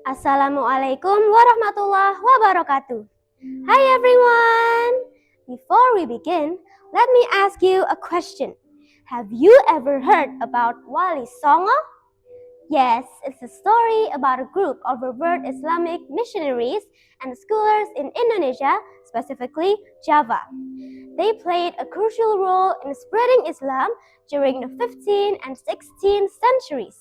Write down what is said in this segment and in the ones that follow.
Assalamualaikum warahmatullahi wabarakatuh. Hi everyone! Before we begin, let me ask you a question. Have you ever heard about Wali Songo? Yes, it's a story about a group of revered Islamic missionaries and scholars in Indonesia, specifically Java. They played a crucial role in spreading Islam during the 15th and 16th centuries.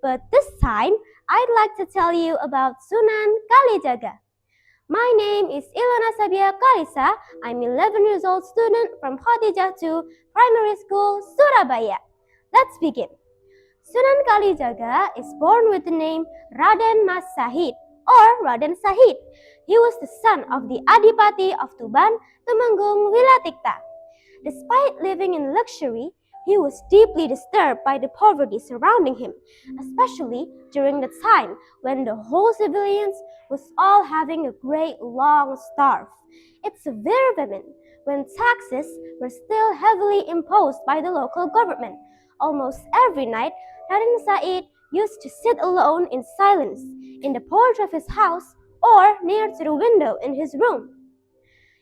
But this time, I'd like to tell you about Sunan Kalijaga. My name is Ilona Sabia. I'm 11 years old student from Khadijah to Primary School, Surabaya. Let's begin. Sunan Kalijaga is born with the name Raden Mas Sahid or Raden Sahid. He was the son of the Adipati of Tuban, Temanggung, Wilatikta. Despite living in luxury, he was deeply disturbed by the poverty surrounding him, especially during the time when the whole civilians was all having a great long starve. It severe famine when taxes were still heavily imposed by the local government. Almost every night, Raden Said used to sit alone in silence in the porch of his house or near to the window in his room.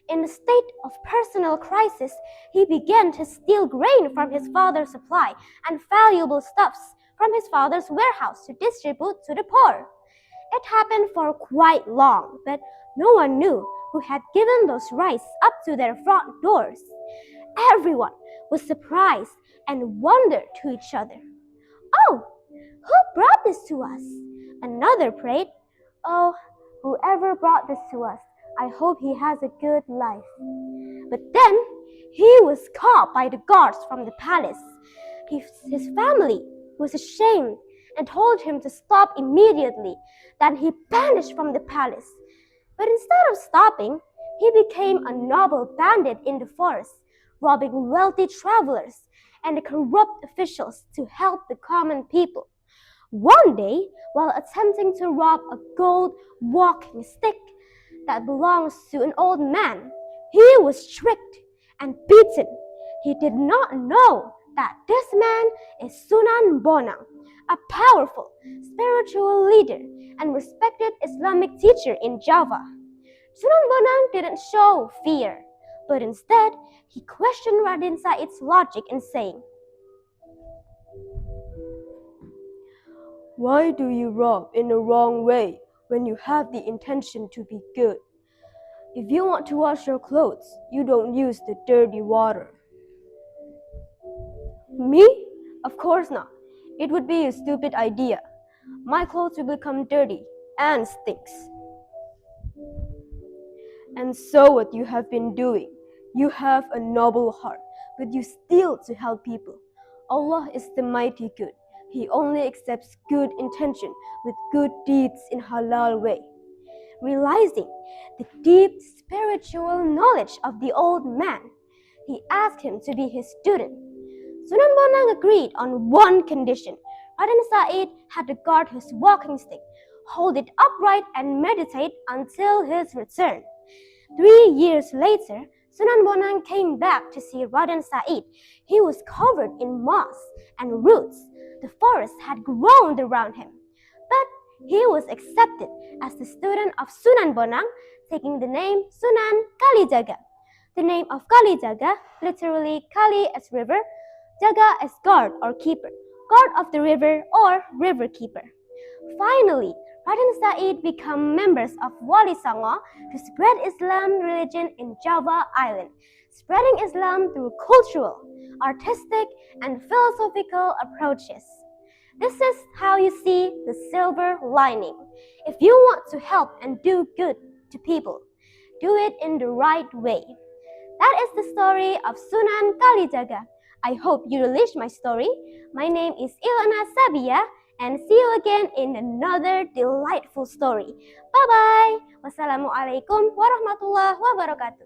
In a state of personal crisis, he began to steal grain from his father's supply and valuable stuffs from his father's warehouse to distribute to the poor. It happened for quite long, but no one knew who had given those rice up to their front doors. Everyone was surprised and wondered to each other, "Oh, who brought this to us?" Another prayed, "Oh, whoever brought this to us, I hope he has a good life." But then he was caught by the guards from the palace. His family was ashamed and told him to stop immediately. Then he vanished from the palace. But instead of stopping, he became a noble bandit in the forest, robbing wealthy travelers and the corrupt officials to help the common people. One day, while attempting to rob a gold walking stick that belongs to an old man, he was tricked and beaten. He did not know that this man is Sunan Bonang, a powerful spiritual leader and respected Islamic teacher in Java. Sunan Bonang didn't show fear, but instead he questioned Raden Said's logic in saying, "Why do you rob in the wrong way when you have the intention to be good? If you want to wash your clothes, you don't use the dirty water." "Me? Of course not. It would be a stupid idea. My clothes will become dirty and stinks." "And so what you have been doing? You have a noble heart, but you steal to help people. Allah is the mighty good. He only accepts good intention with good deeds in halal way." Realizing the deep spiritual knowledge of the old man, he asked him to be his student. Sunan Bonang agreed on one condition. Raden Said had to guard his walking stick, hold it upright and meditate until his return. 3 years later, Sunan Bonang came back to see Raden Said. He was covered in moss and roots. The forest had grown around him. But he was accepted as the student of Sunan Bonang, taking the name Sunan Kalijaga. The name of Kalijaga, literally Kali as river, Jaga as guard or keeper, guard of the river or river keeper. Finally, Raden Said became members of Wali Songo to spread Islam religion in Java Island, spreading Islam through cultural, artistic, and philosophical approaches. This is how you see the silver lining. If you want to help and do good to people, do it in the right way. That is the story of Sunan Kalijaga. I hope you relished my story. My name is Ilona Sabia, and see you again in another delightful story. Bye-bye. Wassalamualaikum warahmatullahi wabarakatuh.